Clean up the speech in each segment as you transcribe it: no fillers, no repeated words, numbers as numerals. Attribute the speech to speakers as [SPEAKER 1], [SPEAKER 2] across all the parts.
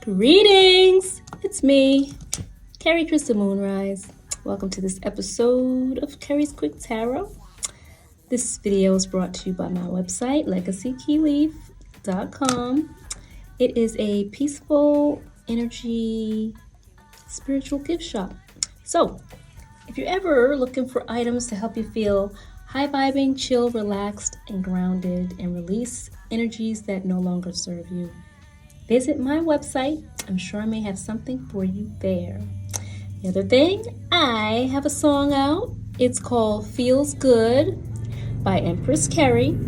[SPEAKER 1] Greetings! It's me, Kerie Crystal Moonrise. Welcome to this episode of Kerie's Quick Tarot. This video is brought to you by my website, legacykeyleaf.com. It is a peaceful energy spiritual gift shop. So, if you're ever looking for items to help you feel high-vibing, chill, relaxed, and grounded, and release energies that no longer serve you, visit my website. I'm sure I may have something for you there. The other thing, I have a song out. It's called Feels Good by Empress Kerie.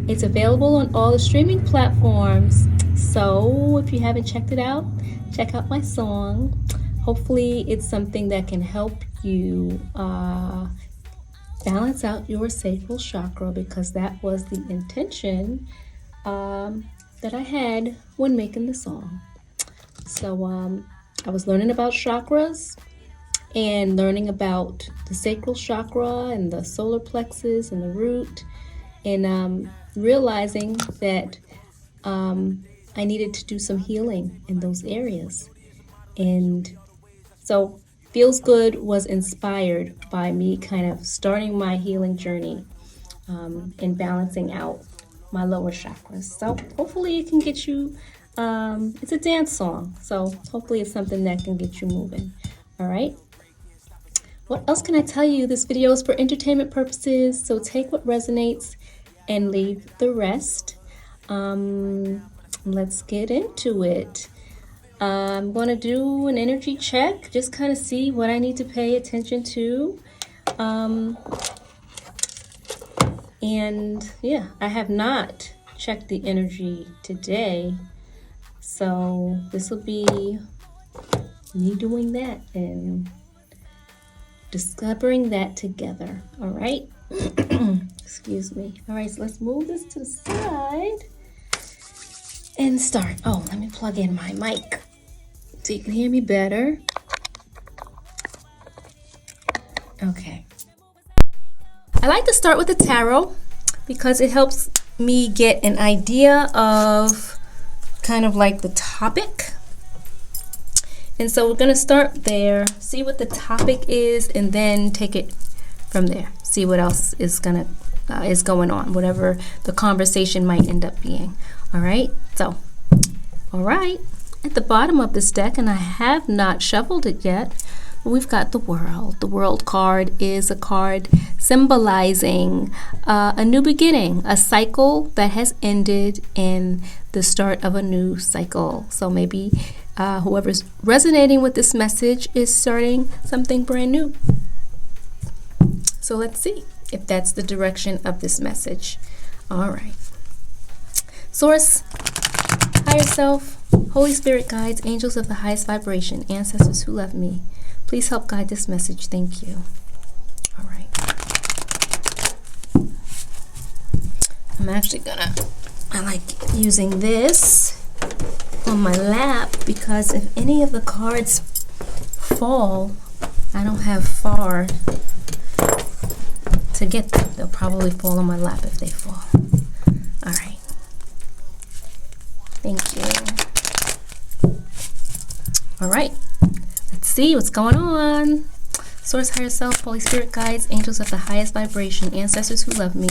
[SPEAKER 1] It's available on all the streaming platforms. So if you haven't checked it out, check out my song. Hopefully it's something that can help you balance out your sacral chakra, because that was the intention that I had when making the song. So I was learning about chakras and learning about the sacral chakra and the solar plexus and the root, and realizing that I needed to do some healing in those areas. And so Feels Good was inspired by me kind of starting my healing journey and balancing out my lower chakras. So hopefully it can get you, it's a dance song, so hopefully it's something that can get you moving. All right. What else can I tell you? This video is for entertainment purposes, so take what resonates and leave the rest. Let's get into it. I'm going to do an energy check, just kind of see what I need to pay attention to. And yeah, I have not checked the energy today, so this will be me doing that and discovering that together. All right. Excuse me. All right, so let's move this to the side and start. Oh, let me plug in my mic so you can hear me better. Okay. I like to start with the tarot because it helps me get an idea of kind of like the topic. And so we're going to start there, see what the topic is, and then take it from there. See what else is going on, whatever the conversation might end up being. All right. So, all right. At the bottom of this deck, and I have not shuffled it yet, we've got the World. The World card is a card symbolizing a new beginning, a cycle that has ended, and the start of a new cycle. So maybe whoever's resonating with this message is starting something brand new. So let's see if that's the direction of this message. All right. Source, higher self, Holy Spirit guides, angels of the highest vibration, ancestors who love me, please help guide this message. Thank you. All right. I'm actually I like using this on my lap because if any of the cards fall, I don't have far to get them. They'll probably fall on my lap if they fall. All right. Thank you. All right. Let's see what's going on. Source, higher self, Holy Spirit guides, angels of the highest vibration, ancestors who love me,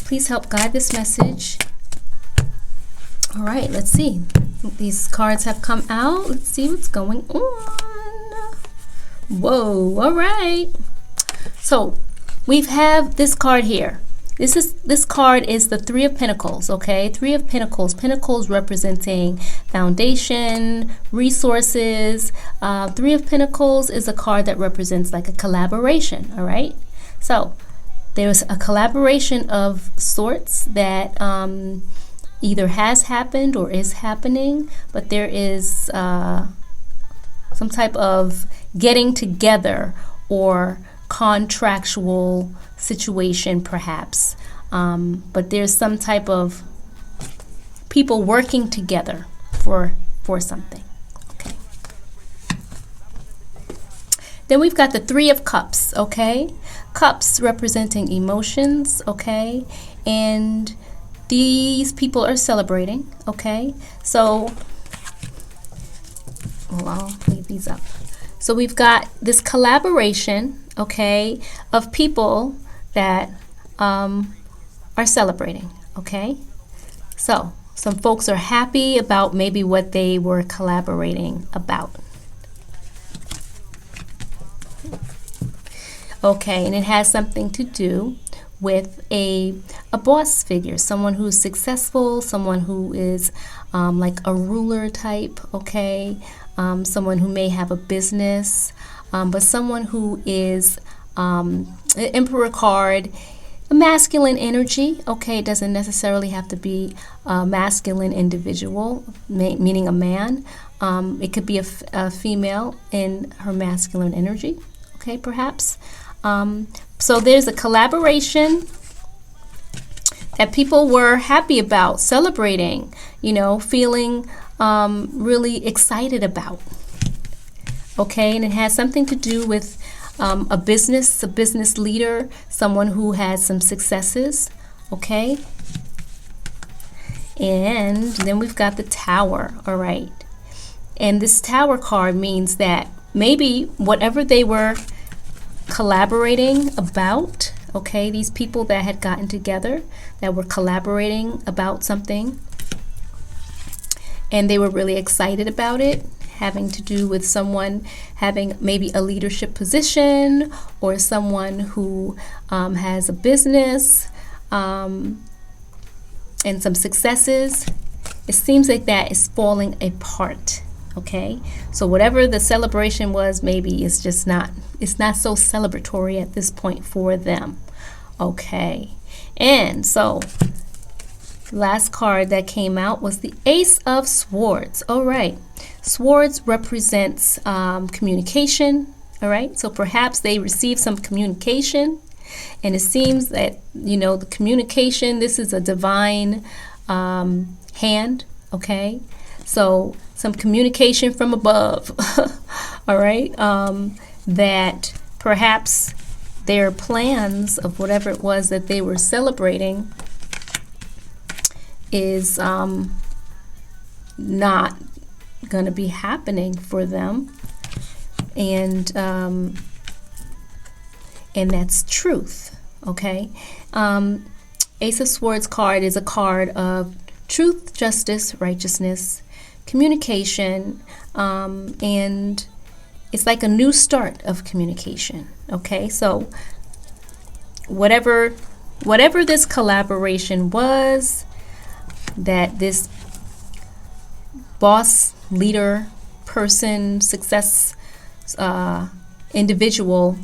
[SPEAKER 1] please help guide this message. All right, let's see. These cards have come out. Let's see what's going on. Whoa, all right. So we have this card here. This card is the Three of Pentacles, okay? Three of Pentacles. Pentacles representing foundation, resources. Three of Pentacles is a card that represents like a collaboration, all right? So there's a collaboration of sorts that either has happened or is happening, but there is some type of getting together or contractual situation perhaps, but there's some type of people working together for something. Okay. Then we've got the Three of Cups, okay? Cups representing emotions, okay? And these people are celebrating, okay? So Well, I'll leave these up. So we've got this collaboration, okay, of people that are celebrating, okay? So some folks are happy about maybe what they were collaborating about. Okay, and it has something to do with a boss figure, someone who's successful, someone who is like a ruler type, okay, someone who may have a business, but someone who is the Emperor card, a masculine energy, okay, it doesn't necessarily have to be a masculine individual, meaning a man. It could be a female in her masculine energy, okay, perhaps. So there's a collaboration that people were happy about, celebrating, you know, feeling really excited about. Okay, and it has something to do with a business leader, someone who has some successes. Okay, and then we've got the Tower. All right, and this Tower card means that maybe whatever they were collaborating about, okay, these people that had gotten together that were collaborating about something and they were really excited about it, having to do with someone having maybe a leadership position or someone who has a business and some successes. It seems like that is falling apart. Okay, so whatever the celebration was, maybe it's just not, it's not so celebratory at this point for them. Okay, and so last card that came out was the Ace of Swords. All right, swords represents communication. All right, so perhaps they received some communication, and it seems that, you know, the communication, this is a divine hand. Okay, so some communication from above, all right, that perhaps their plans of whatever it was that they were celebrating is not going to be happening for them, and that's truth, okay? Ace of Swords card is a card of truth, justice, righteousness, communication, and it's like a new start of communication. Okay, so whatever this collaboration was, that this boss, leader, person, success individual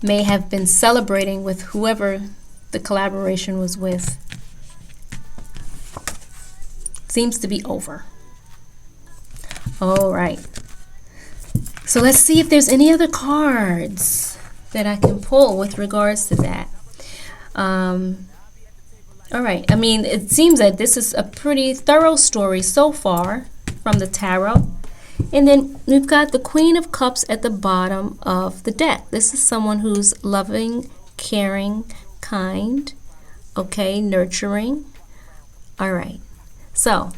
[SPEAKER 1] may have been celebrating with whoever the collaboration was with, seems to be over. All right, so let's see if there's any other cards that I can pull with regards to that. All right, I mean, it seems that this is a pretty thorough story so far from the tarot. And then we've got the Queen of Cups at the bottom of the deck. This is someone who's loving, caring, kind, okay, nurturing. All right, so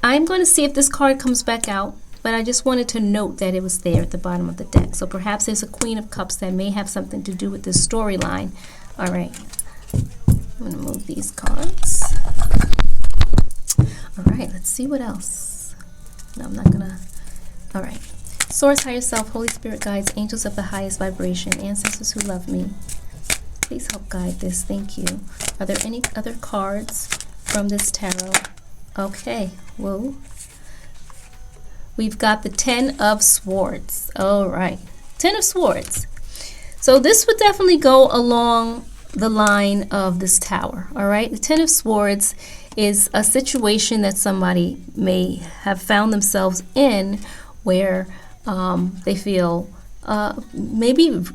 [SPEAKER 1] I'm going to see if this card comes back out, but I just wanted to note that it was there at the bottom of the deck. So perhaps there's a Queen of Cups that may have something to do with this storyline. All right, I'm going to move these cards. All right, let's see what else. No, I'm not going to. All right. Source, higher self, Holy Spirit guides, angels of the highest vibration, ancestors who love me, please help guide this. Thank you. Are there any other cards from this tarot? Okay, whoa. We've got the Ten of Swords. All right, Ten of Swords. So this would definitely go along the line of this tower. All right, the Ten of Swords is a situation that somebody may have found themselves in where they feel maybe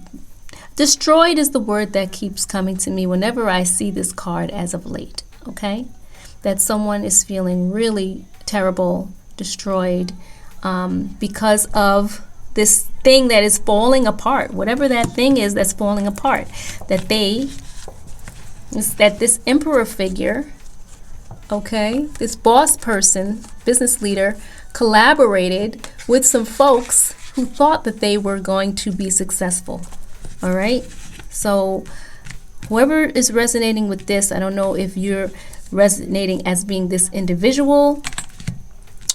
[SPEAKER 1] destroyed is the word that keeps coming to me whenever I see this card as of late. Okay, that someone is feeling really terrible, destroyed, because of this thing that is falling apart, whatever that thing is that's falling apart, that this emperor figure, Okay, this boss person, business leader, collaborated with some folks who thought that they were going to be successful. All right, so whoever is resonating with this, I don't know if you're resonating as being this individual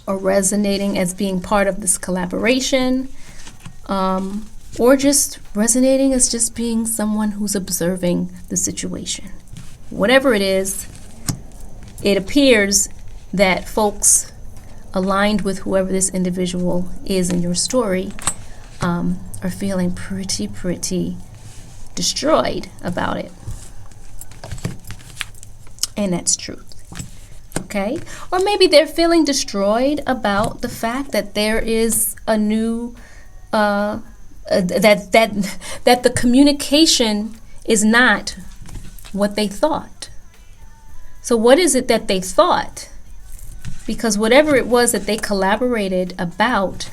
[SPEAKER 1] or resonating as being part of this collaboration, or just resonating as just being someone who's observing the situation. Whatever it is, it appears that folks aligned with whoever this individual is in your story are feeling pretty destroyed about it. And that's truth. Okay? Or maybe they're feeling destroyed about the fact that there is a new that the communication is not what they thought. So what is it that they thought? Because whatever it was that they collaborated about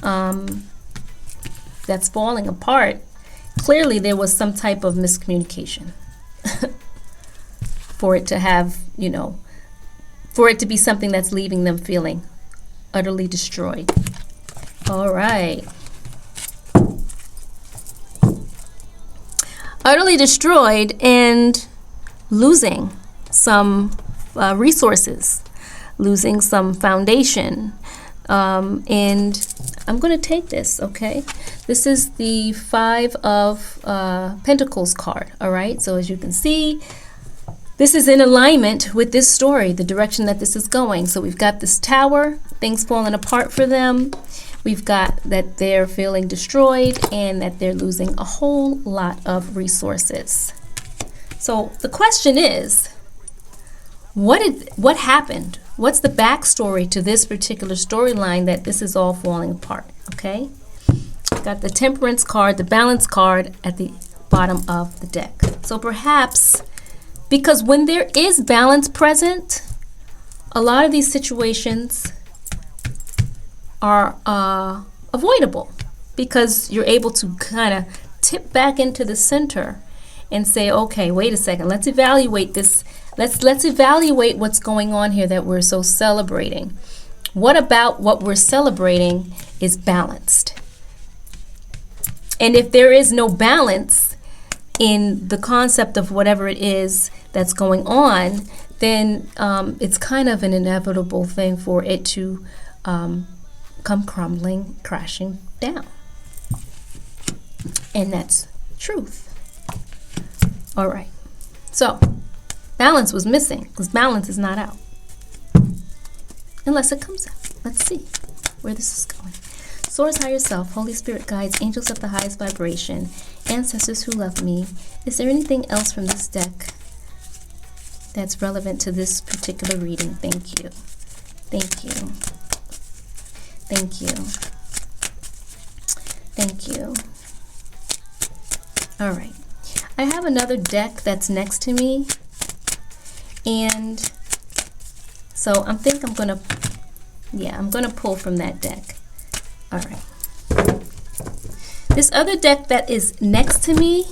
[SPEAKER 1] that's falling apart, clearly there was some type of miscommunication for it to have, for it to be something that's leaving them feeling utterly destroyed. All right. Utterly destroyed and losing some resources, losing some foundation. And I'm going to take this, okay? This is the Five of Pentacles card, all right? So as you can see, this is in alignment with this story, the direction that this is going. So we've got this tower, things falling apart for them. We've got that they're feeling destroyed and that they're losing a whole lot of resources. So the question is, what happened? What's the backstory to this particular storyline that this is all falling apart? Okay, got the Temperance card, the Balance card at the bottom of the deck. So perhaps because when there is balance present, a lot of these situations are avoidable because you're able to kind of tip back into the center and say, okay, wait a second, let's evaluate this. Let's evaluate what's going on here that we're so celebrating. What about what we're celebrating is balanced? And if there is no balance in the concept of whatever it is that's going on, then it's kind of an inevitable thing for it to come crumbling, crashing down. And that's truth. All right. So balance was missing because balance is not out. Unless it comes out. Let's see where this is going. Source, higher self, Holy Spirit, guides, angels of the highest vibration, ancestors who love me. Is there anything else from this deck that's relevant to this particular reading? Thank you. Thank you. Thank you. Thank you. All right. I have another deck that's next to me. And so I'm going to pull from that deck. All right. This other deck that is next to me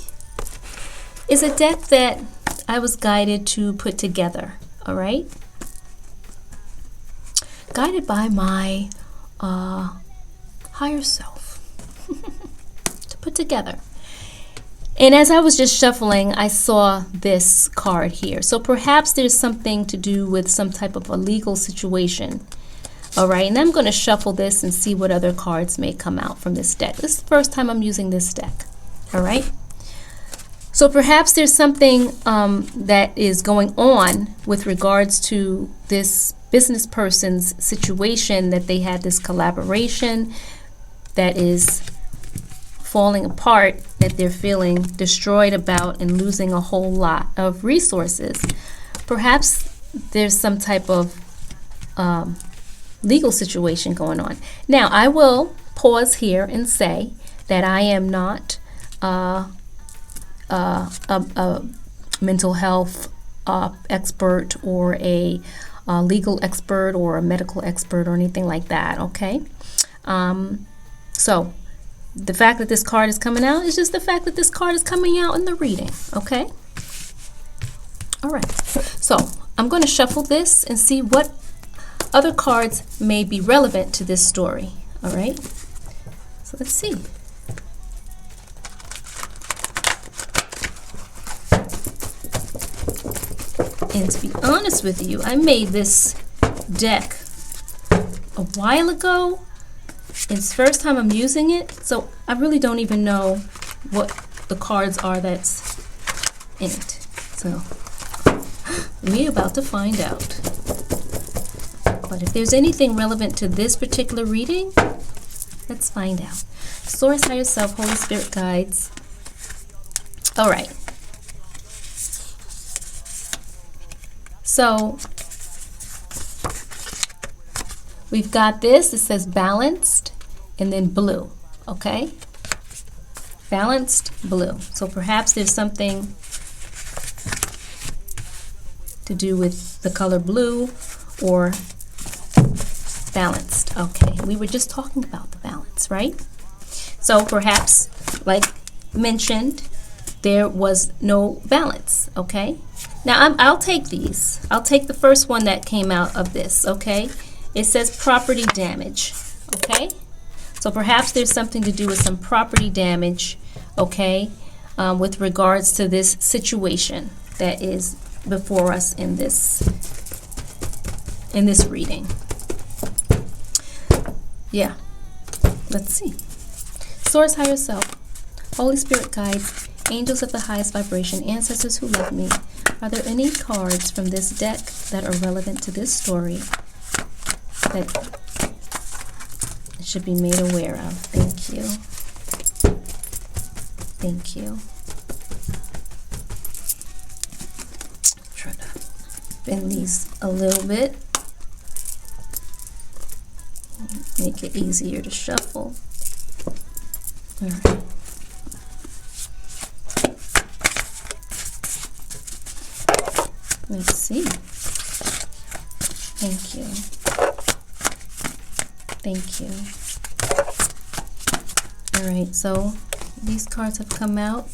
[SPEAKER 1] is a deck that I was guided to put together. All right. Guided by my higher self to put together. And as I was just shuffling, I saw this card here. So perhaps there's something to do with some type of a legal situation. All right, and I'm going to shuffle this and see what other cards may come out from this deck. This is the first time I'm using this deck. All right. So perhaps there's something that is going on with regards to this business person's situation, that they had this collaboration that is falling apart, that they're feeling destroyed about and losing a whole lot of resources. Perhaps there's some type of legal situation going on. Now, I will pause here and say that I am not a mental health expert or a legal expert or a medical expert or anything like that, okay? So the fact that this card is coming out is just the fact that this card is coming out in the reading, okay? All right. So I'm going to shuffle this and see what other cards may be relevant to this story. All right, so let's see. And to be honest with you, I made this deck a while ago. It's the first time I'm using it, so I really don't even know what the cards are that's in it. So we're about to find out. But if there's anything relevant to this particular reading, let's find out. Source, higher self, Holy Spirit guides. All right. So we've got this. It says balanced and then blue. Okay? Balanced, blue. So perhaps there's something to do with the color blue or balanced. Okay, we were just talking about the balance, right? So perhaps, like mentioned, there was no balance. Okay, now I'll take these. I'll take the first one that came out of this. Okay, it says property damage. Okay, so perhaps there's something to do with some property damage. Okay, with regards to this situation that is before us in this reading. Yeah, let's see. Source, higher self, Holy Spirit guides, angels of the highest vibration, ancestors who love me. Are there any cards from this deck that are relevant to this story that should be made aware of? Thank you. Thank you. Try to bend these a little bit. Make it easier to shuffle. All right. Let's see. Thank you. Thank you. All right, so these cards have come out.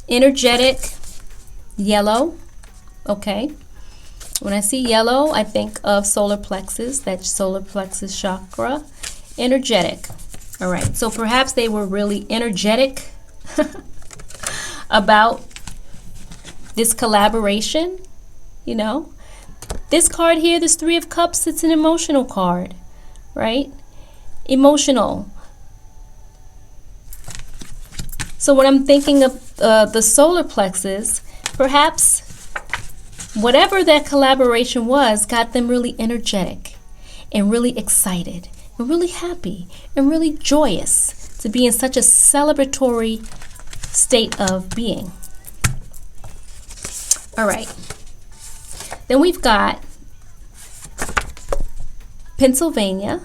[SPEAKER 1] Energetic, yellow. Okay. When I see yellow, I think of solar plexus, that solar plexus chakra. Energetic. All right, so perhaps they were really energetic about this collaboration, you know. This card here, this Three of Cups, it's an emotional card, right? Emotional. So when I'm thinking of the solar plexus, perhaps whatever that collaboration was got them really energetic and really excited and really happy and really joyous to be in such a celebratory state of being. All right. Then we've got Pennsylvania,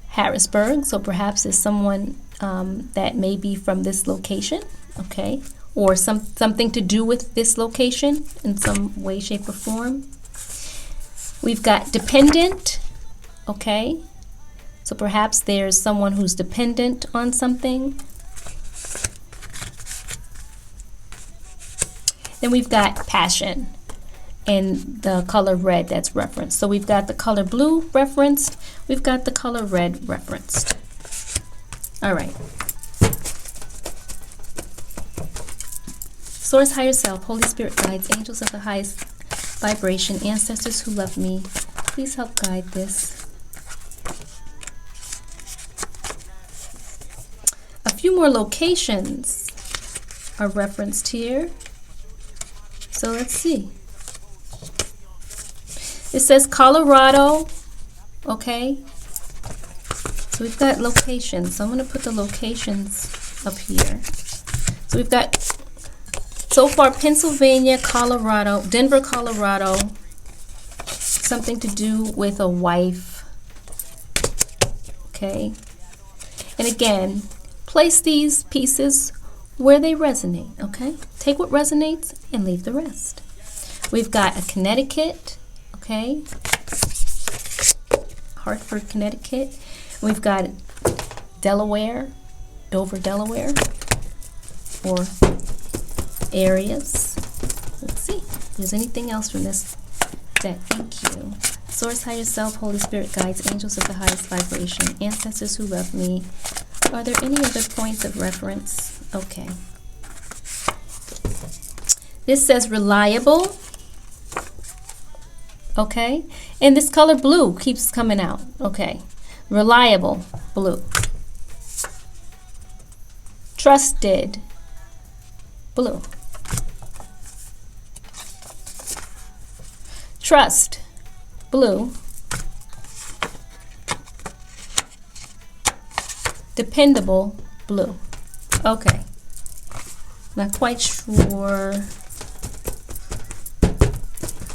[SPEAKER 1] Harrisburg. So perhaps there's someone that may be from this location, okay? Or something to do with this location in some way, shape, or form. We've got dependent, okay? So perhaps there's someone who's dependent on something. Then we've got passion and the color red that's referenced. So we've got the color blue referenced. We've got the color red referenced. All right. Source, higher self, Holy Spirit guides, angels of the highest vibration, ancestors who love me. Please help guide this. A few more locations are referenced here. So let's see. It says Colorado, okay? So we've got locations. So I'm going to put the locations up here. So we've got, so far, Pennsylvania, Colorado, Denver, Colorado, something to do with a wife, okay? And again, place these pieces where they resonate, okay? Take what resonates and leave the rest. We've got a Connecticut, okay? Hartford, Connecticut. We've got Delaware, Dover, Delaware, or areas. Let's there's anything else from this deck, thank you. Source, higher self, Holy Spirit, guides, angels of the highest vibration, ancestors who love me. Are there any other points of reference? Okay. This says reliable. Okay. And this color blue keeps coming out. Okay. Reliable, blue. Trusted, blue. Trust, blue. Dependable, blue. Okay. Not quite sure.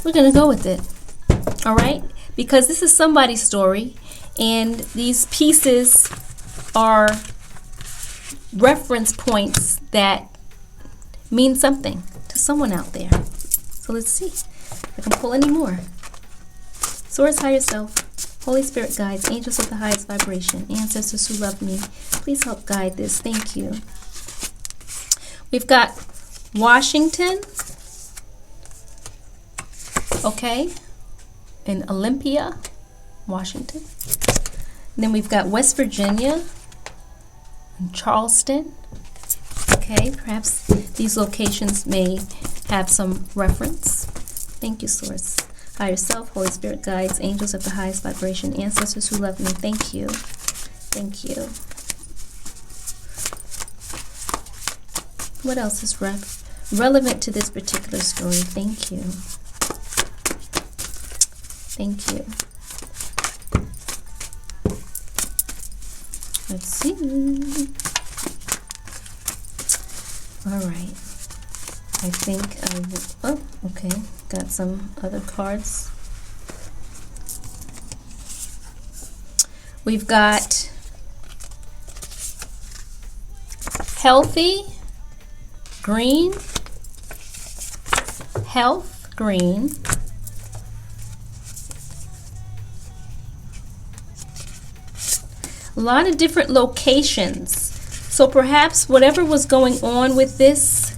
[SPEAKER 1] We're going to go with it. All right? Because this is somebody's story, and these pieces are reference points that mean something to someone out there. So let's see if I can pull any more. Source, higher self, Holy Spirit, guides, angels of the highest vibration, ancestors who love me, please help guide this. Thank you. We've got Washington, okay, in Olympia, Washington. And then we've got West Virginia and Charleston. Okay, perhaps these locations may have some reference. Thank you, Source. Higher self, Holy Spirit, guides, angels of the highest vibration, ancestors who love me. Thank you. Thank you. What else is relevant to this particular story? Thank you. Thank you. Let's see. All right. I think I will. Oh, okay. Got some other cards. We've got healthy, green, health, green. A lot of different locations. So perhaps whatever was going on with this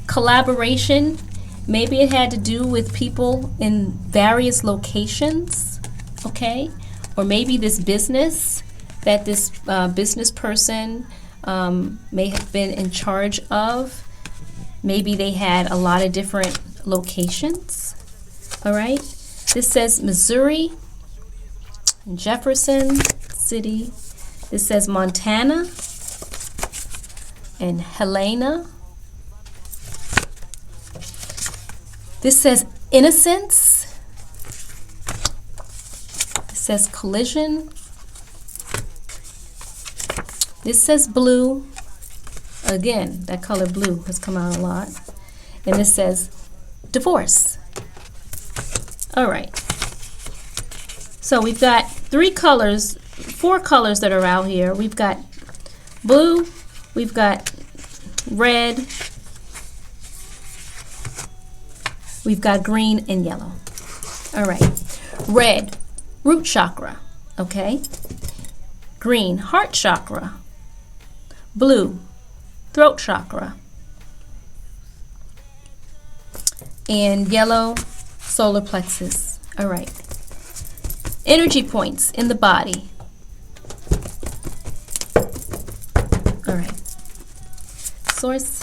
[SPEAKER 1] collaboration, maybe it had to do with people in various locations, okay? Or maybe this business that this business person may have been in charge of. Maybe they had a lot of different locations, all right? This says Missouri, Jefferson City. This says Montana and Helena. This says innocence. This says collision. This says blue. Again, that color blue has come out a lot. And this says divorce. All right. So we've got four colors that are out here. We've got blue, we've got red, we've got green and yellow. All right. Red, root chakra, okay? Green, heart chakra. Blue, throat chakra. And yellow, solar plexus. All right. Energy points in the body. All right. Source.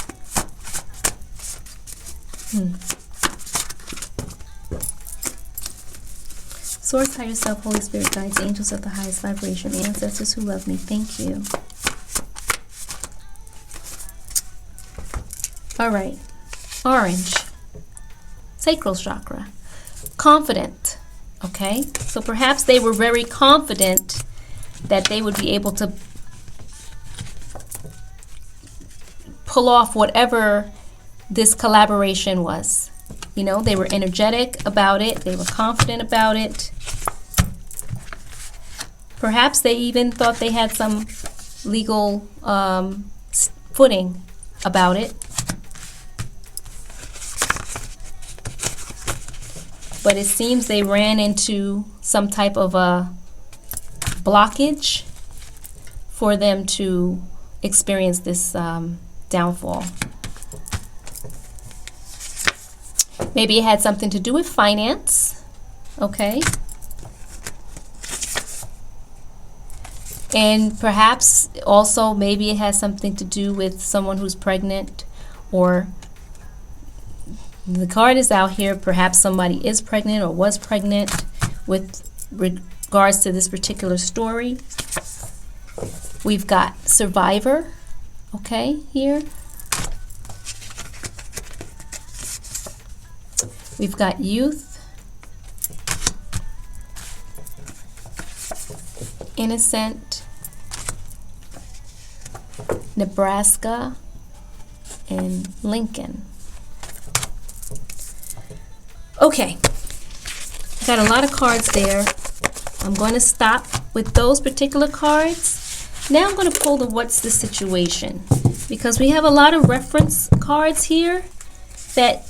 [SPEAKER 1] Source, higher self, Holy Spirit, guides, angels of the highest vibration, ancestors who love me. Thank you. All right. Orange. Sacral chakra. Confident. Okay, so perhaps they were very confident that they would be able to pull off whatever this collaboration was. You know, they were energetic about it. They were confident about it. Perhaps they even thought they had some legal footing about it. But it seems they ran into some type of a blockage for them to experience this downfall. Maybe it had something to do with finance, okay? And perhaps also maybe it has something to do with someone who's pregnant, or the card is out here, perhaps somebody is pregnant or was pregnant with regards to this particular story. We've got survivor, okay, here. We've got youth, innocent, Nebraska, and Lincoln. Okay, I got a lot of cards there. I'm going to stop with those particular cards. Now I'm going to pull the what's the situation, because we have a lot of reference cards here that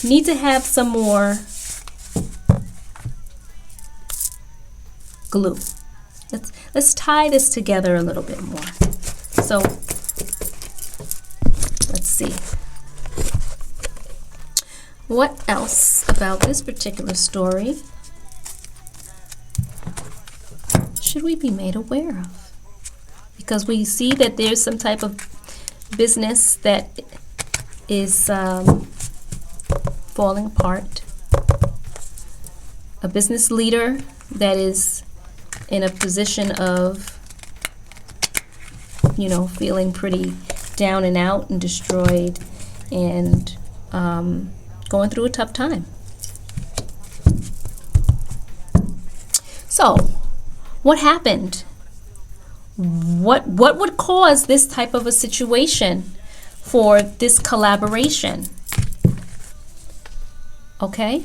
[SPEAKER 1] need to have some more glue. Let's tie this together a little bit more. So let's see. What else about this particular story should we be made aware of? Because we see that there's some type of business that is falling apart. A business leader that is in a position of, you know, feeling pretty down and out and destroyed, and going through a tough time. So, what happened? What would cause this type of a situation for this collaboration? Okay,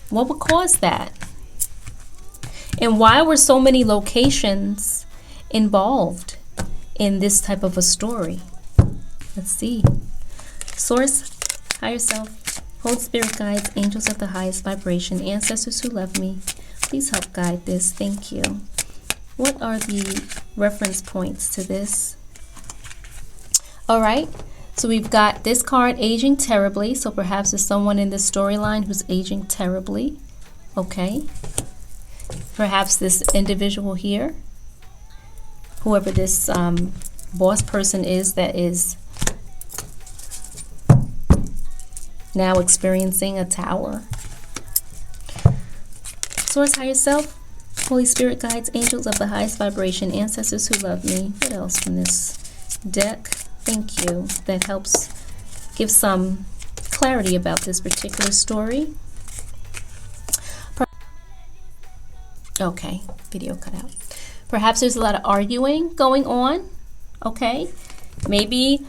[SPEAKER 1] what would cause that? And why were so many locations involved in this type of a story? Let's see. Source, higher self, Holy Spirit guides, angels of the highest vibration, ancestors who love me, please help guide this. Thank you. What are the reference points to this? All right. So we've got this card, aging terribly. So perhaps there's someone in this storyline who's aging terribly. Okay. Perhaps this individual here, whoever this boss person is that is now experiencing a tower. Source, higher self, Holy Spirit guides, angels of the highest vibration, ancestors who love me. What else from this deck? Thank you. That helps give some clarity about this particular story. Okay, video cut out. Perhaps there's a lot of arguing going on. Okay, maybe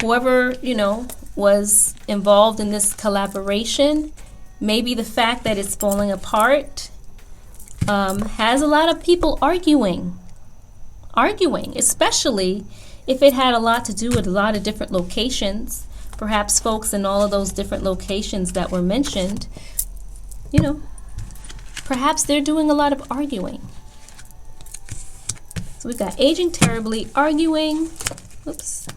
[SPEAKER 1] whoever, you know, was involved in this collaboration, maybe the fact that it's falling apart has a lot of people arguing, especially if it had a lot to do with a lot of different locations. Perhaps folks in all of those different locations that were mentioned, you know, perhaps they're doing a lot of arguing. So we've got aging terribly, arguing. Oops.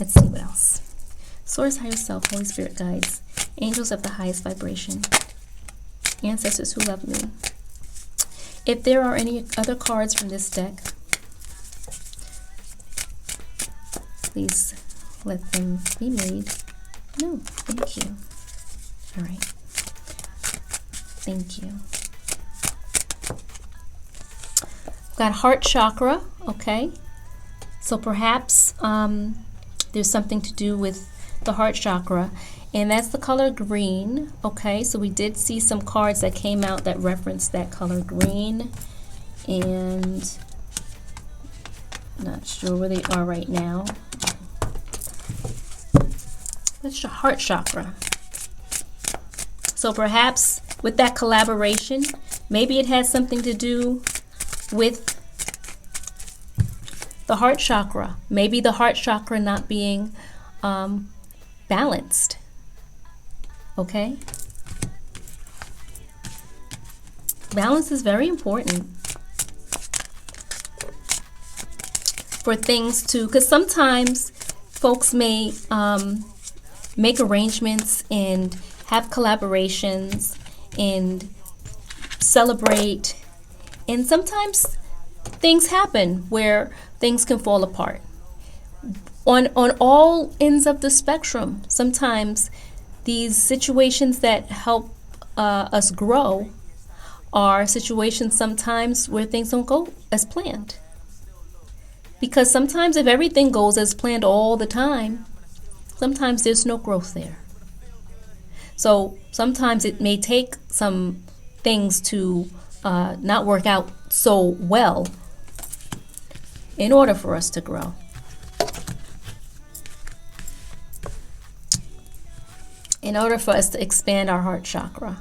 [SPEAKER 1] Let's see what else. Source, higher self, Holy Spirit guides, angels of the highest vibration, ancestors who love me. If there are any other cards from this deck, please let them be made. No, thank you. All right. Thank you. Got heart chakra, okay. So perhaps there's something to do with the heart chakra, and that's the color green, okay. So we did see some cards that came out that referenced that color green, and not sure where they are right now. That's your heart chakra. So perhaps with that collaboration, maybe it has something to do with the heart chakra. Maybe the heart chakra not being balanced. Okay? Balance is very important for things to, because sometimes folks may make arrangements and have collaborations and celebrate. And sometimes things happen where things can fall apart. On all ends of the spectrum, sometimes these situations that help us grow are situations sometimes where things don't go as planned. Because sometimes if everything goes as planned all the time, sometimes there's no growth there. So sometimes it may take some things to not work out so well in order for us to grow. In order for us to expand our heart chakra.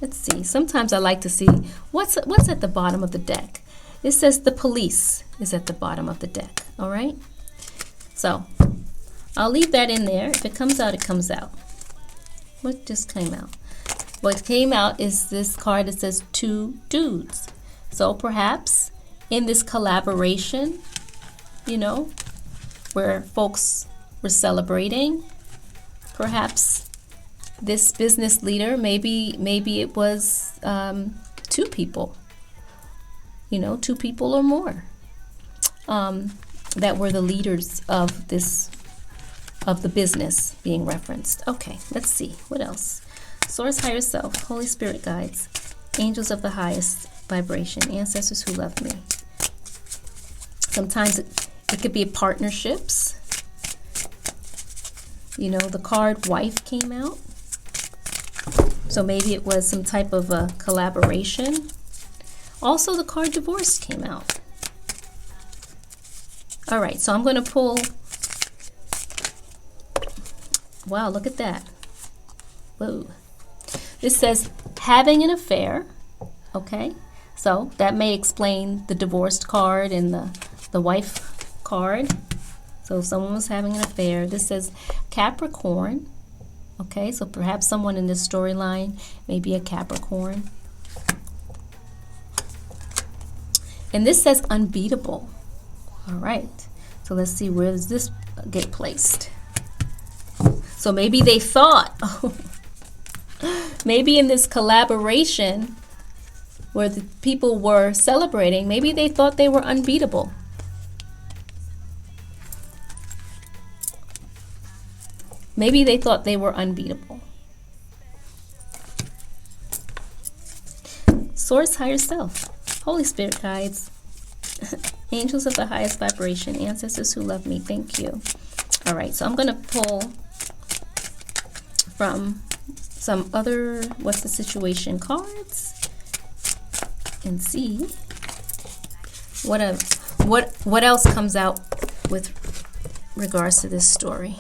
[SPEAKER 1] Let's see. Sometimes I like to see what's at the bottom of the deck. It says the police is at the bottom of the deck. All right. So I'll leave that in there. If it comes out, it comes out. What just came out? What came out is this card that says two dudes. So perhaps in this collaboration, where folks were celebrating, perhaps this business leader, maybe it was two people, 2 people or more, that were the leaders of the business being referenced. Okay, let's see what else. Source, higher self, Holy Spirit guides, angels of the highest vibration, ancestors who love me. Sometimes it could be partnerships. The card wife came out. So maybe it was some type of a collaboration. Also, the card divorce came out. All right, so I'm going to pull. Wow, look at that. Whoa. This says having an affair. Okay, so that may explain the divorced card and the wife card. So if someone was having an affair. This says Capricorn. Okay, so perhaps someone in this storyline may be a Capricorn. And this says unbeatable. All right, so let's see, where does this get placed? So maybe they thought, maybe in this collaboration where the people were celebrating, maybe they thought they were unbeatable. Maybe they thought they were unbeatable. Source, higher self, Holy Spirit guides, angels of the highest vibration, ancestors who love me, thank you. All right, so I'm going to pull from some other what's the situation cards and see what else comes out with regards to this story.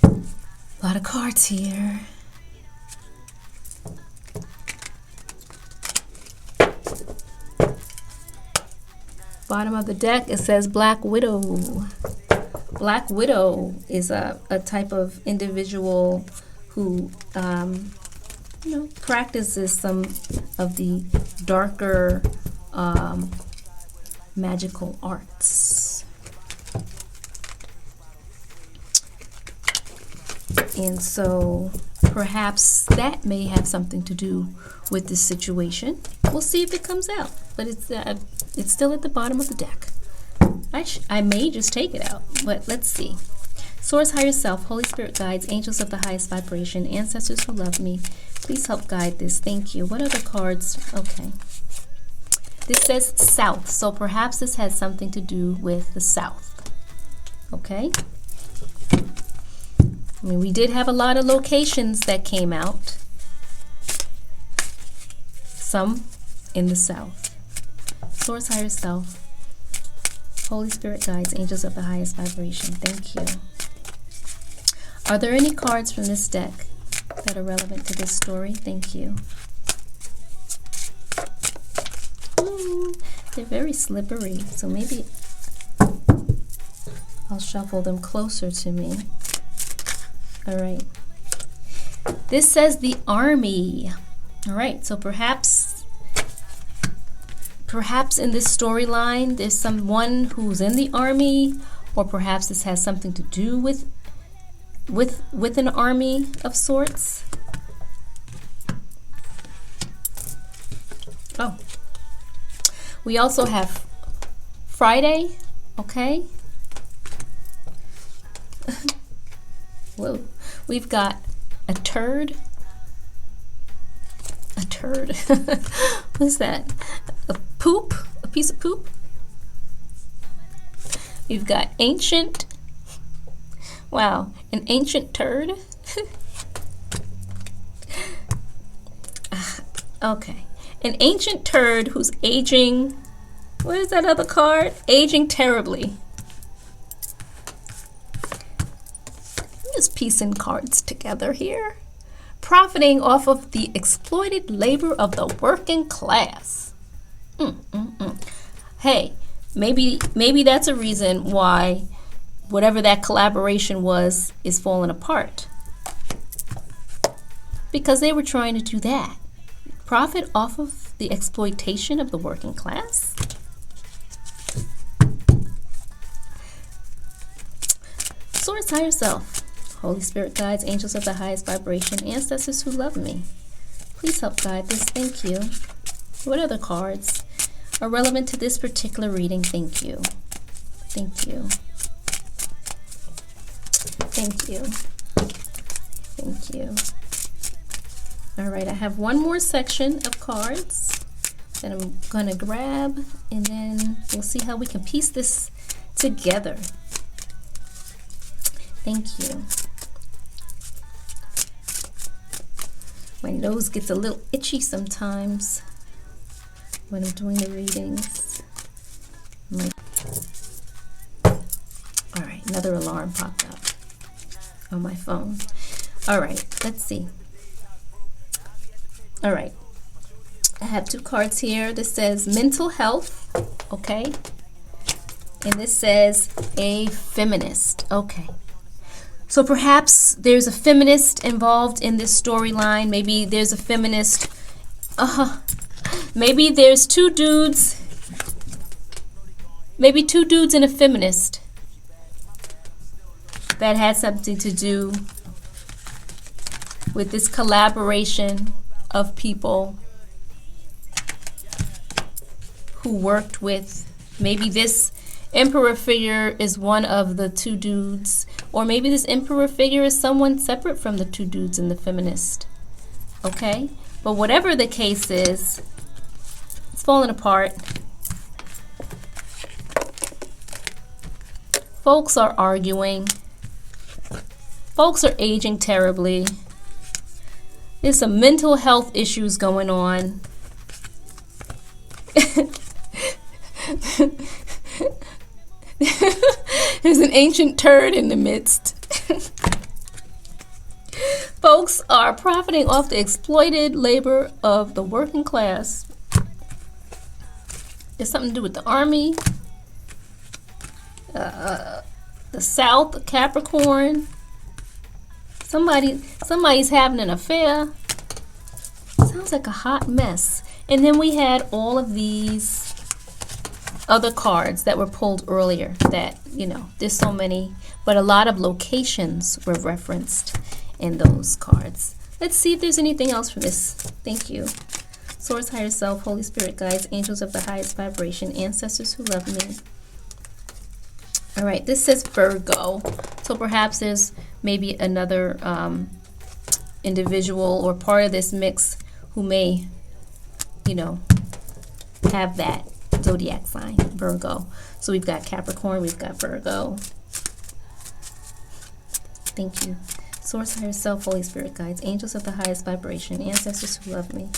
[SPEAKER 1] A lot of cards here. Bottom of the deck, it says Black Widow. Black Widow is a type of individual who, practices some of the darker magical arts. And so perhaps that may have something to do with this situation. We'll see if it comes out, but it's still at the bottom of the deck. I may just take it out, but let's see. Source, higher self, Holy Spirit guides, angels of the highest vibration, ancestors who love me, please help guide this. Thank you. What other cards? Okay. This says South, so perhaps this has something to do with the South. Okay. I mean, we did have a lot of locations that came out. Some in the South. Source, higher self, Holy Spirit guides, angels of the highest vibration. Thank you. Are there any cards from this deck that are relevant to this story? Thank you. Ooh, they're very slippery, so maybe I'll shuffle them closer to me. All right. This says the army. All right, so perhaps perhaps in this storyline, there's someone who's in the army, or perhaps this has something to do with an army of sorts. Oh, we also have Friday, okay? Whoa, we've got a turd. A turd. What's that? A poop? A piece of poop? We've got ancient. Wow, an ancient turd. Okay. An ancient turd who's aging. What is that other card? Aging terribly. I'm just piecing cards together here. Profiting off of the exploited labor of the working class. Hey, maybe that's a reason why whatever that collaboration was is falling apart. Because they were trying to do that. Profit off of the exploitation of the working class? Source, higher self, Holy Spirit, guides, angels of the highest vibration, ancestors who love me. Please help guide this. Thank you. What other cards are relevant to this particular reading? Thank you. Thank you. Thank you. Thank you. All right, I have one more section of cards that I'm going to grab, and then we'll see how we can piece this together. Thank you. My nose gets a little itchy sometimes when I'm doing the readings. All right, another alarm popped up on my phone. All right, let's see. All right, I have two cards here. This says mental health, okay? And this says a feminist, okay. So perhaps there's a feminist involved in this storyline. Maybe there's a feminist. Maybe there's two dudes. Maybe two dudes and a feminist that had something to do with this collaboration of people who worked with. Maybe this emperor figure is one of the two dudes, or maybe this emperor figure is someone separate from the two dudes and the feminist. Okay? But whatever the case is, it's falling apart. Folks are arguing. Folks are aging terribly. There's some mental health issues going on. There's an ancient turd in the midst. Folks are profiting off the exploited labor of the working class. There's something to do with the army, the South, Capricorn. Somebody's having an affair. Sounds like a hot mess. And then we had all of these other cards that were pulled earlier that, there's so many, but a lot of locations were referenced in those cards. Let's see if there's anything else from this. Thank you. Source, higher self, Holy Spirit, guides, angels of the highest vibration, ancestors who love me. All right, this says Virgo. So perhaps there's maybe another individual or part of this mix who may, have that zodiac sign, Virgo. So we've got Capricorn, we've got Virgo. Thank you. Source, higher self, Holy Spirit, guides, angels of the highest vibration, ancestors who love me.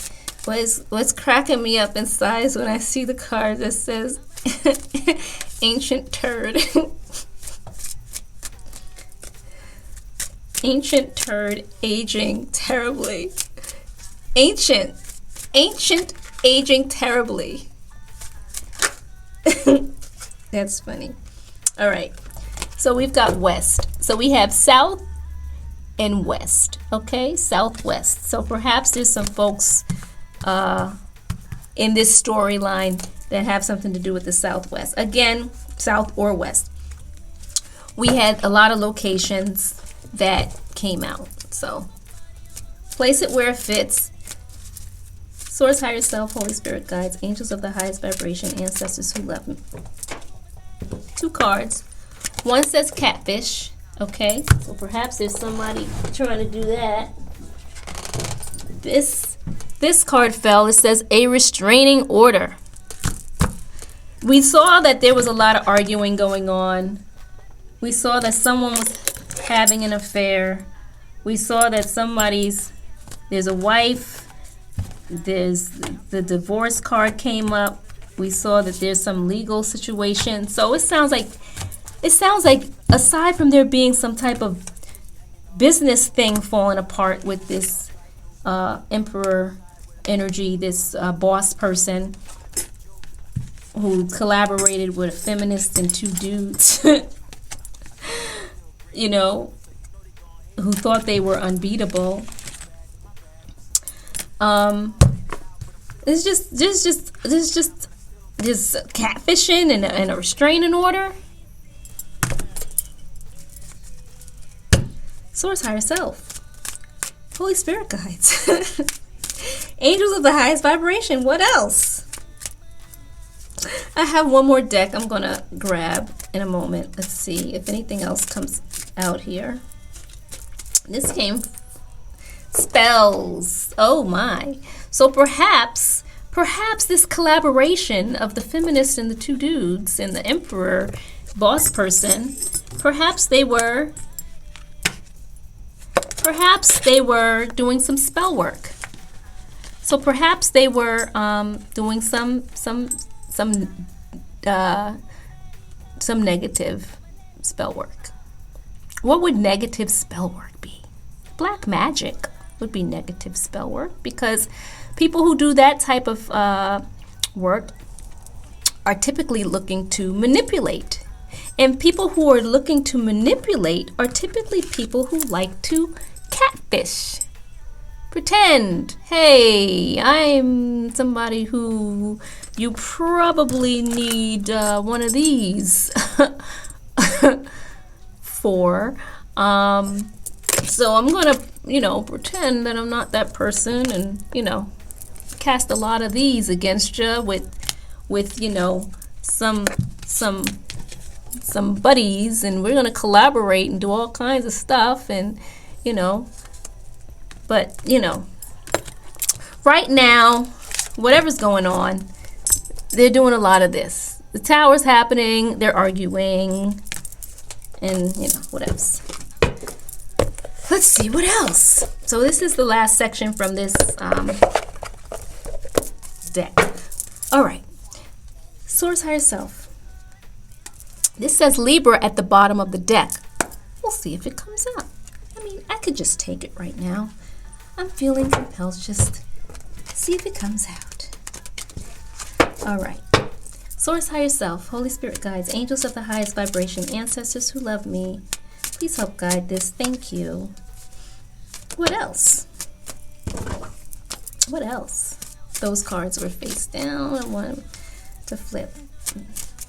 [SPEAKER 1] What's cracking me up inside is when I see the card that says ancient turd. Ancient turd aging terribly. Ancient aging terribly. That's funny. All right. So we've got west. So we have south and west. Okay? Southwest. So perhaps there's some folks in this storyline that have something to do with the Southwest. Again, South or West. We had a lot of locations that came out. So place it where it fits. Source, higher self, Holy Spirit, guides, angels of the highest vibration, ancestors who love me. 2 cards. One says catfish. Okay, so perhaps there's somebody trying to do that. This card fell. It says a restraining order. We saw that there was a lot of arguing going on. We saw that someone was having an affair. We saw that there's a wife. There's the divorce card came up. We saw that there's some legal situation. So it sounds like aside from there being some type of business thing falling apart with this emperor energy, this boss person who collaborated with a feminist and 2 dudes, you know, who thought they were unbeatable. It's just catfishing and a restraining order. Source, higher self, Holy Spirit guides, angels of the highest vibration. What else? I have one more deck I'm gonna grab in a moment. Let's see if anything else comes out here. This came spells. Oh my. So perhaps this collaboration of the feminist and the 2 dudes and the emperor boss person, perhaps they were doing some spell work. So perhaps they were doing some negative spell work. What would negative spell work be? Black magic would be negative spell work, because people who do that type of work are typically looking to manipulate. And people who are looking to manipulate are typically people who like to catfish. Pretend, hey, I'm somebody who you probably need one of these for. So I'm going to, pretend that I'm not that person and, cast a lot of these against you with some buddies, and we're going to collaborate and do all kinds of stuff, and, but, right now, whatever's going on, they're doing a lot of this. The tower's happening, they're arguing, and, what else? Let's see, what else? So this is the last section from this deck. All right. Source, higher self. This says Libra at the bottom of the deck. We'll see if it comes out. I mean, I could just take it right now. I'm feeling compelled. Just see if it comes out. All right. Source, higher self, Holy Spirit guides, angels of the highest vibration, ancestors who love me. Please help guide this. Thank you. What else? What else? Those cards were face down. I want to flip.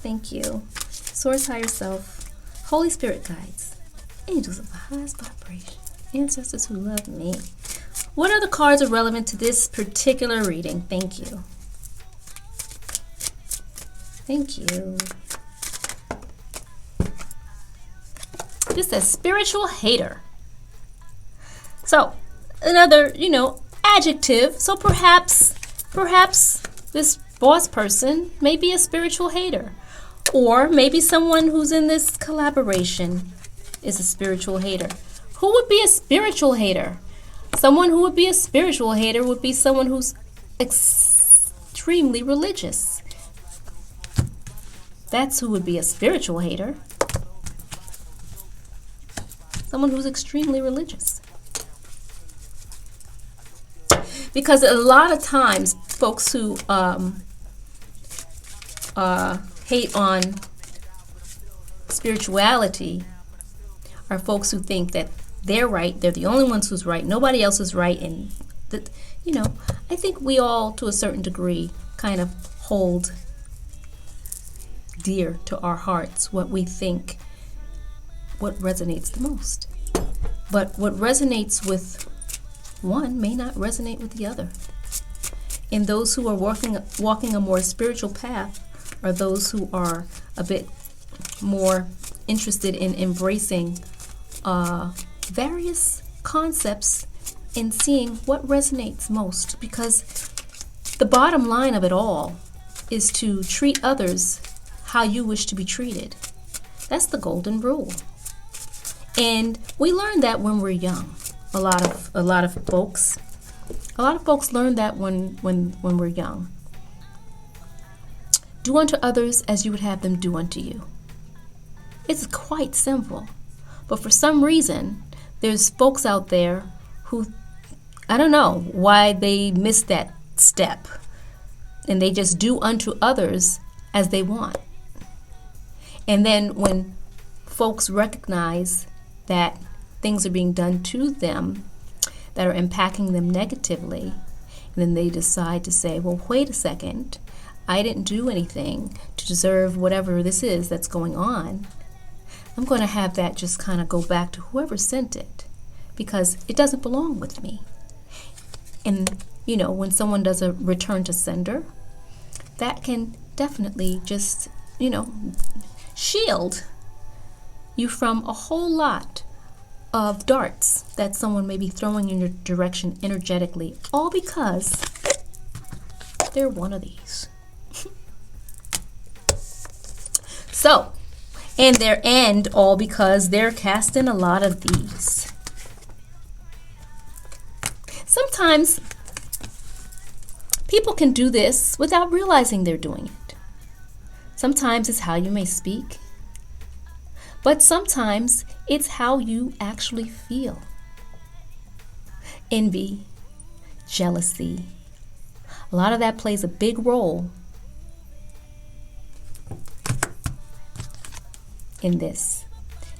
[SPEAKER 1] Thank you. Source, higher self, Holy Spirit guides, angels of the highest vibration, ancestors who love me. What other cards are relevant to this particular reading? Thank you. Thank you. This says spiritual hater. So, another, adjective. So perhaps this boss person may be a spiritual hater. Or maybe someone who's in this collaboration is a spiritual hater. Who would be a spiritual hater? Someone who would be a spiritual hater would be someone who's extremely religious. That's who would be a spiritual hater. Someone who's extremely religious. Because a lot of times, folks who hate on spirituality are folks who think that they're right, they're the only ones who's right, nobody else is right, and that, I think we all, to a certain degree, kind of hold dear to our hearts, what we think, what resonates the most. But what resonates with one may not resonate with the other. And those who are walking a more spiritual path are those who are a bit more interested in embracing various concepts and seeing what resonates most, because the bottom line of it all is to treat others how you wish to be treated. That's the golden rule. And we learn that when we're young. A lot of folks learn that when we're young. Do unto others as you would have them do unto you. It's quite simple. But for some reason, there's folks out there who, I don't know why they miss that step. And they just do unto others as they want. And then when folks recognize that things are being done to them that are impacting them negatively, and then they decide to say, well, wait a second, I didn't do anything to deserve whatever this is that's going on. I'm going to have that just kind of go back to whoever sent it, because it doesn't belong with me. And, when someone does a return to sender, that can definitely just, shield you from a whole lot of darts that someone may be throwing in your direction energetically, all because they're one of these. So, and their end, all because they're casting a lot of these. Sometimes people can do this without realizing they're doing it. Sometimes it's how you may speak, but sometimes it's how you actually feel. Envy, jealousy, a lot of that plays a big role in this.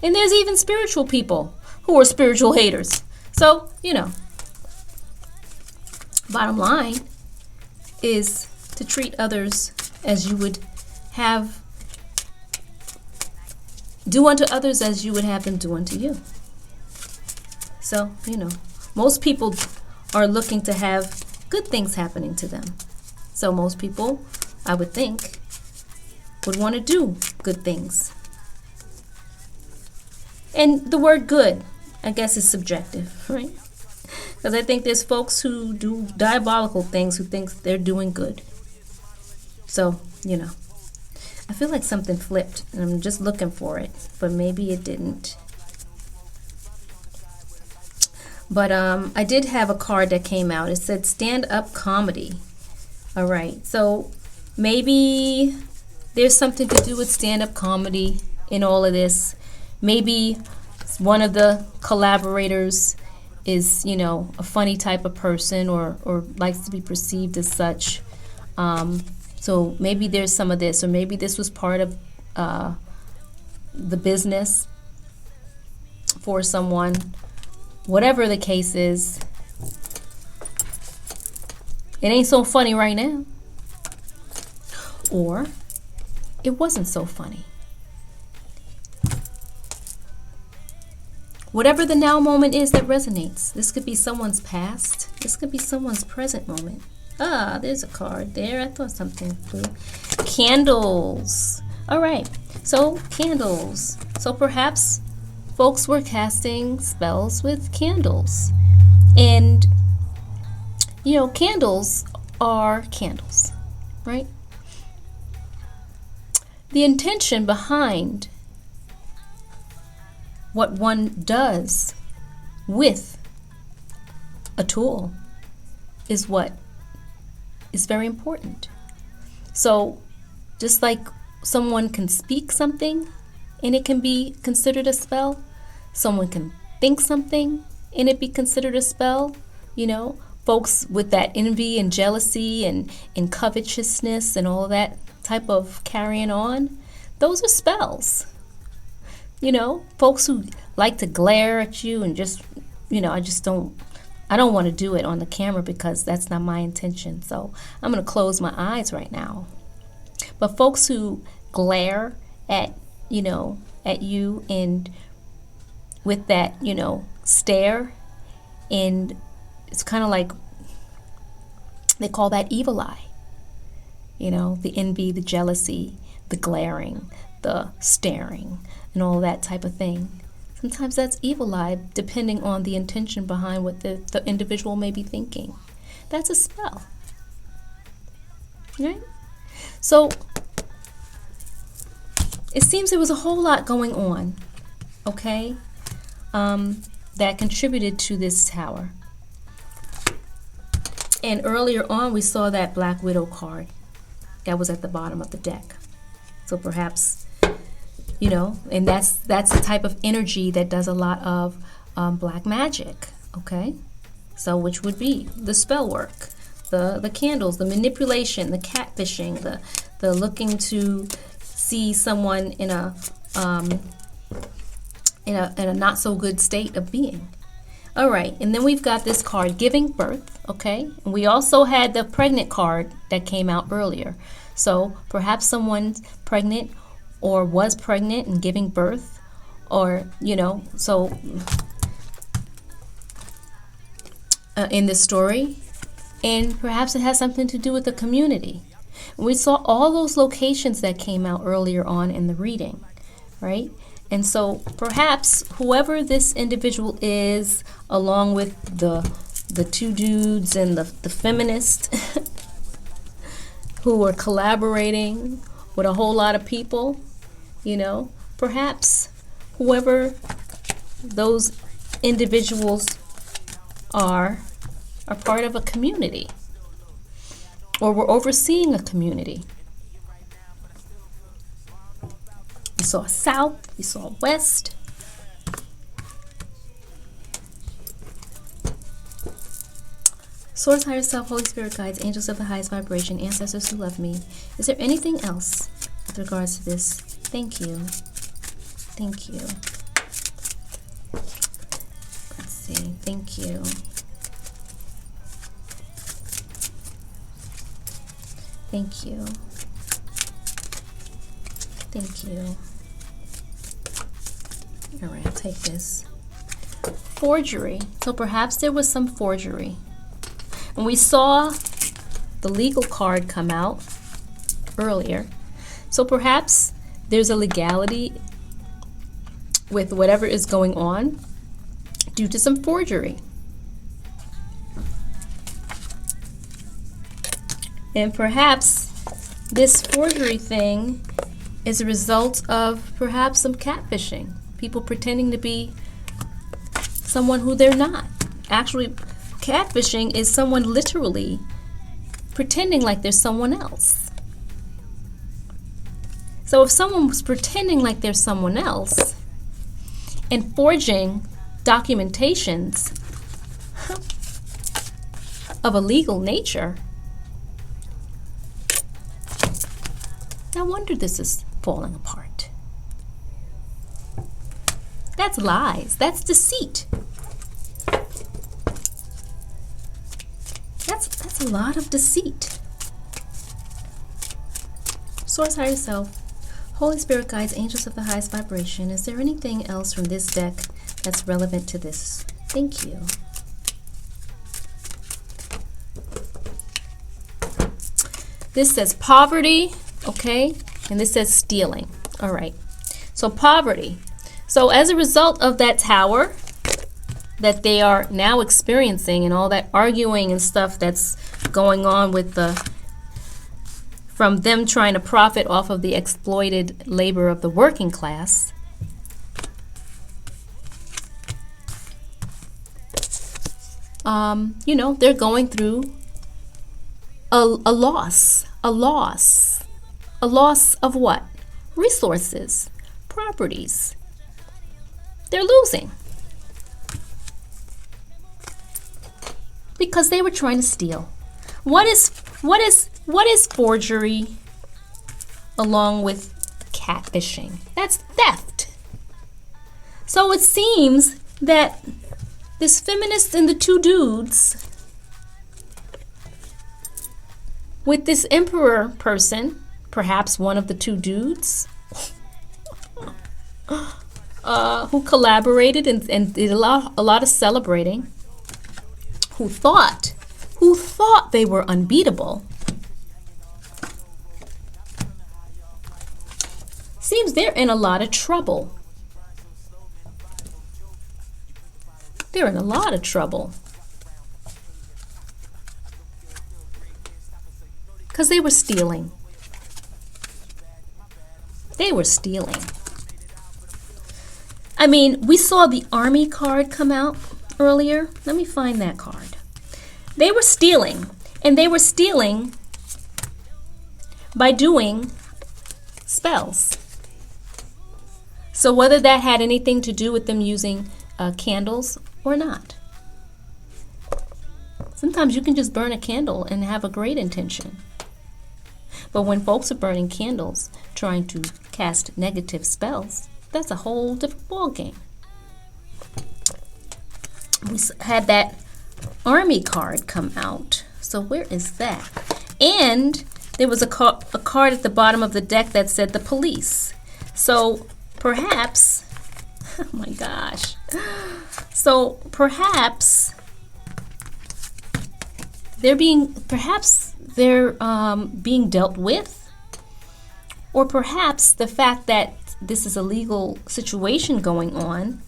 [SPEAKER 1] And there's even spiritual people who are spiritual haters. So, bottom line is to treat others as you would do unto others as you would have them do unto you. So, most people are looking to have good things happening to them. So most people, I would think, would want to do good things. And the word good, I guess, is subjective, right? Because I think there's folks who do diabolical things who think they're doing good. So, I feel like something flipped, and I'm just looking for it, but maybe it didn't. But I did have a card that came out. It said stand-up comedy. All right, so maybe there's something to do with stand-up comedy in all of this. Maybe one of the collaborators is, a funny type of person or likes to be perceived as such. So maybe there's some of this, or maybe this was part of the business for someone. Whatever the case is, it ain't so funny right now. Or it wasn't so funny. Whatever the now moment is that resonates. This could be someone's past. This could be someone's present moment. Ah, there's a card there. I thought something flew. Candles. All right. So, candles. So perhaps folks were casting spells with candles. And, candles are candles, right? The intention behind what one does with a tool is what is very important. So just like someone can speak something and it can be considered a spell, someone can think something and it be considered a spell. Folks with that envy and jealousy and covetousness and all that type of carrying on, those are spells. Folks who like to glare at you and just, I don't want to do it on the camera because that's not my intention. So I'm going to close my eyes right now. But folks who glare at, at you, and with that, stare. And it's kind of like, they call that evil eye. The envy, the jealousy, the glaring, the staring, and all that type of thing. Sometimes that's evil eye, depending on the intention behind what the individual may be thinking. That's a spell. Right? So, it seems there was a whole lot going on, okay, that contributed to this tower. And earlier on, we saw that Black Widow card that was at the bottom of the deck. So perhaps, and that's the type of energy that does a lot of black magic, okay? So which would be the spell work, the candles, the manipulation, the catfishing, the looking to see someone in a not so good state of being. All right, and then we've got this card, giving birth, okay? And we also had the pregnant card that came out earlier. So perhaps someone's pregnant or was pregnant and giving birth, or, so in this story. And perhaps it has something to do with the community. We saw all those locations that came out earlier on in the reading, right? And so perhaps whoever this individual is, along with the two dudes and the feminist who are collaborating with a whole lot of people, perhaps whoever those individuals are part of a community, or we're overseeing a community. We saw south, we saw west. Source, higher self, Holy Spirit, guides, angels of the highest vibration, ancestors who love me. Is there anything else with regards to this? Thank you. Thank you. Let's see. Thank you. Thank you. Thank you. All right, I'll take this. Forgery. So perhaps there was some forgery. And we saw the legal card come out earlier. So perhaps there's a legality with whatever is going on due to some forgery. And perhaps this forgery thing is a result of perhaps some catfishing. People pretending to be someone who they're not. Actually, catfishing is someone literally pretending like there's someone else. So if someone was pretending like there's someone else and forging documentations of a legal nature, no wonder this is falling apart. That's lies. That's deceit. That's a lot of deceit. Source, higher self, Holy Spirit, guides, angels of the highest vibration. Is there anything else from this deck that's relevant to this? Thank you. This says poverty, okay? And this says stealing. All right. So poverty. So as a result of that tower that they are now experiencing and all that arguing and stuff that's going on with from them trying to profit off of the exploited labor of the working class, they're going through a loss of what? Resources, properties. They're losing because they were trying to steal. What is forgery along with catfishing? That's theft. So it seems that this feminist and the two dudes with this emperor person, perhaps one of the two dudes who collaborated and did a lot of celebrating, who thought they were unbeatable, seems they're in a lot of trouble. They're in a lot of trouble. Because they were stealing. They were stealing. I mean, we saw the army card come out earlier. Let me find that card. They were stealing. And they were stealing by doing spells. So whether that had anything to do with them using candles or not. Sometimes you can just burn a candle and have a great intention. But when folks are burning candles trying to cast negative spells, that's a whole different ballgame. We had that army card come out. So where is that? And there was a card at the bottom of the deck that said the police. So perhaps, oh my gosh. So perhaps they're being dealt with, or perhaps the fact that this is a legal situation going on,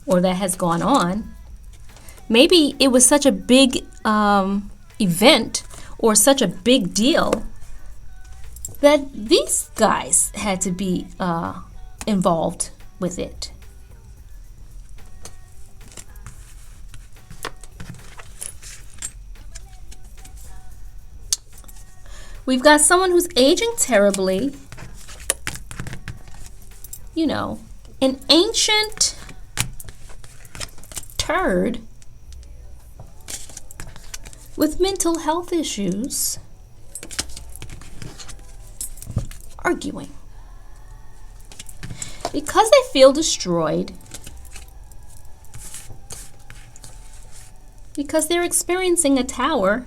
[SPEAKER 1] or that has gone on, maybe it was such a big event or such a big deal that these guys had to be involved with it. We've got someone who's aging terribly. You know, an ancient turd with mental health issues arguing. Because they feel destroyed, because they're experiencing a tower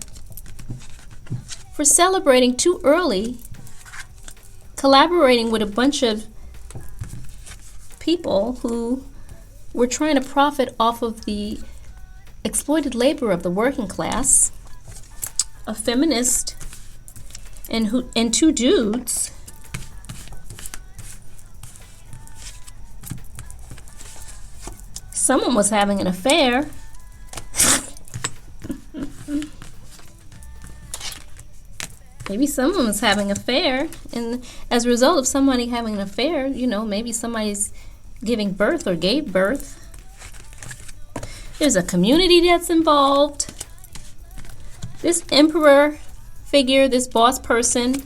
[SPEAKER 1] for celebrating too early, collaborating with a bunch of people who were trying to profit off of the exploited labor of the working class, a feminist, and two dudes someone was having an affair. Maybe someone was having an affair, and as a result of somebody having an affair, you know, maybe somebody's giving birth or gave birth. There's a community that's involved. This emperor figure, this boss person,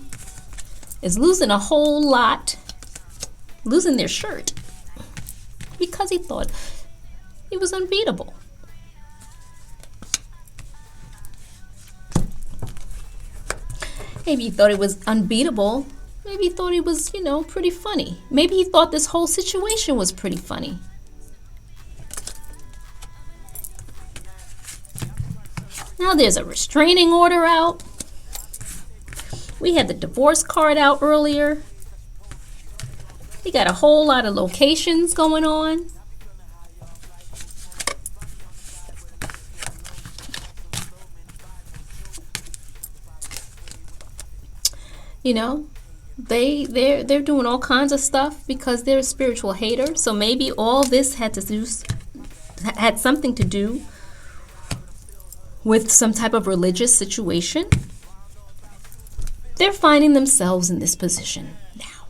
[SPEAKER 1] is losing a whole lot, losing their shirt, because he thought he was unbeatable. Maybe he thought it was unbeatable. Maybe he thought it was, you know, pretty funny. Maybe he thought this whole situation was pretty funny. Now there's a restraining order out. We had the divorce card out earlier. We got a whole lot of locations going on. You know, they're doing all kinds of stuff because they're a spiritual hater. So maybe all this had something to do with some type of religious situation. They're finding themselves in this position now.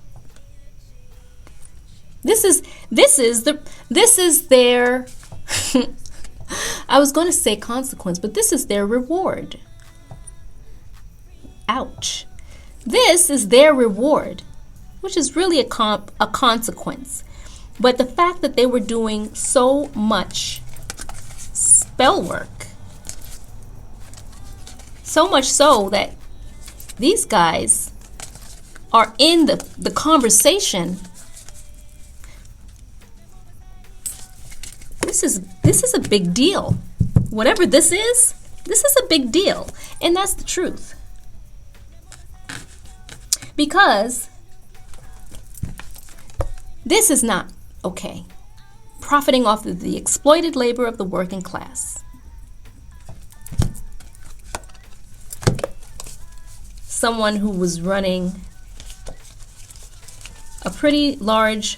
[SPEAKER 1] This is their I was going to say consequence, but this is their reward. Ouch. This is their reward, which is really a consequence. But the fact that they were doing so much spell work, so much so that these guys are in the conversation. This is a big deal. Whatever this is a big deal. And that's the truth. Because this is not okay. Profiting off of the exploited labor of the working class. Someone who was running a pretty large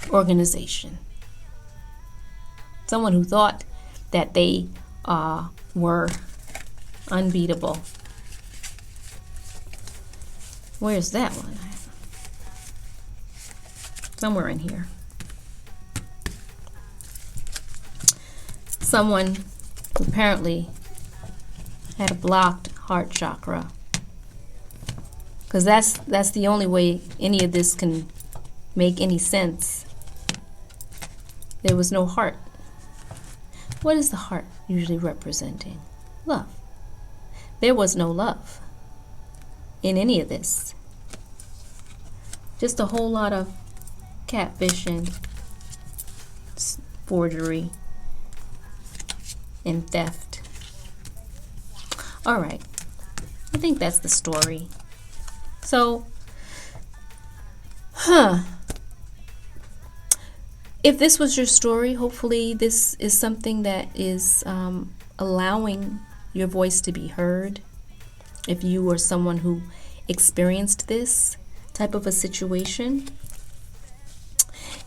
[SPEAKER 1] organization. Someone who thought that they were unbeatable. Where's that one? Somewhere in here. Someone who apparently had a blocked heart chakra. Because that's the only way any of this can make any sense. There was no heart. What is the heart usually representing? Love. There was no love in any of this. Just a whole lot of catfishing, forgery, and theft. All right. I think that's the story. So, if this was your story, hopefully this is something that is allowing your voice to be heard. If you are someone who experienced this type of a situation,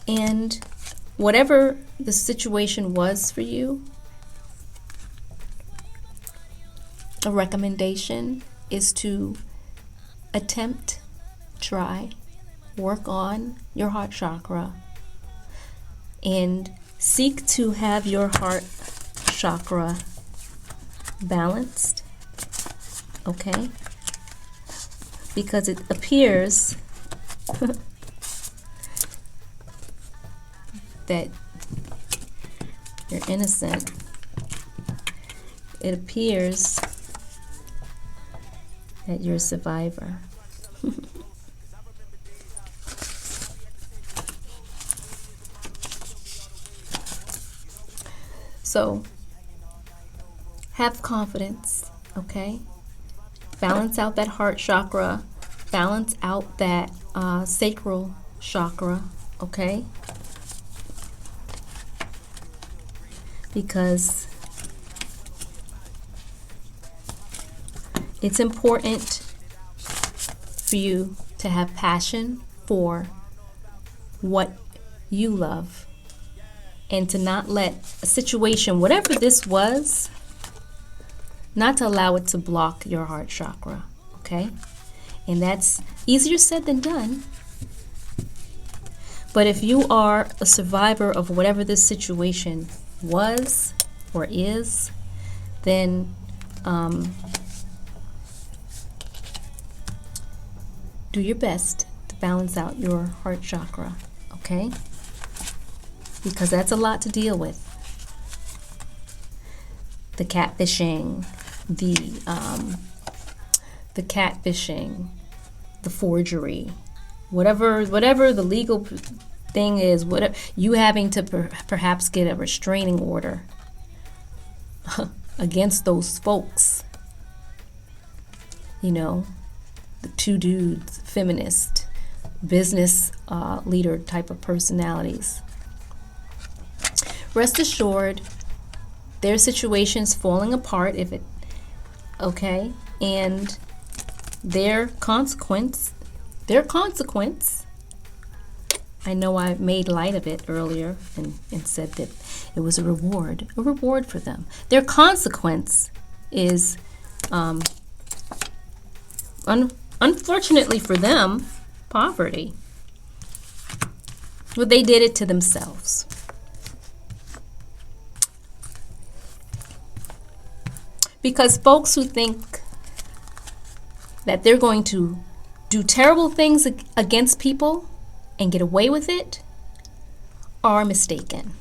[SPEAKER 1] and whatever the situation was for you, a recommendation is to attempt, try, work on your heart chakra, and seek to have your heart chakra balanced, okay? Because it appears that you're innocent. It appears that you're a survivor. So, have confidence, okay? Balance out that heart chakra. Balance out that sacral chakra, okay? Because it's important for you to have passion for what you love, and to not let a situation, whatever this was, not to allow it to block your heart chakra, okay? And that's easier said than done. But if you are a survivor of whatever this situation was or is, then do your best to balance out your heart chakra, okay? Because that's a lot to deal with. The catfishing, the forgery, whatever the legal thing is, whatever you having to perhaps get a restraining order against those folks. You know, the two dudes, feminist, business leader type of personalities. Rest assured, their situation's falling apart okay, and their consequence, I know I made light of it earlier and said that it was a reward for them. Their consequence is, unfortunately for them, poverty. Well, they did it to themselves. Because folks who think that they're going to do terrible things against people and get away with it are mistaken.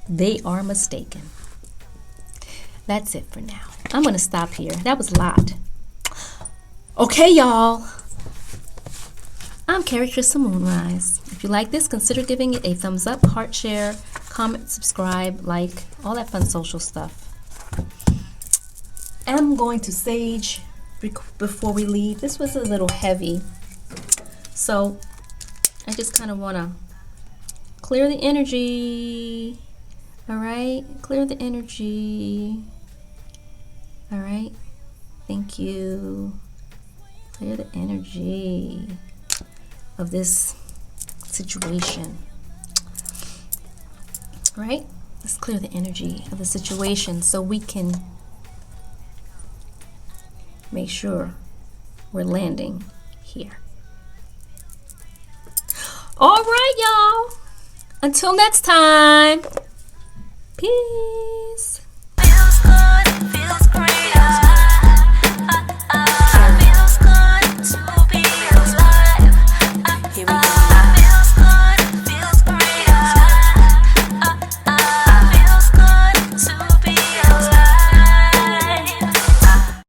[SPEAKER 1] They are mistaken. That's it for now. I'm going to stop here. That was a lot. Okay, y'all. I'm Kerie Crystal Moonrise. If you like this, consider giving it a thumbs up, heart share, comment, subscribe, like, all that fun social stuff. I'm going to sage before we leave. This was a little heavy, so I just kind of want to clear the energy. All right, clear the energy. All right, thank you. Clear the energy of this situation. Right? Let's clear the energy of the situation so we can make sure we're landing here. All right, y'all. Until next time. Peace.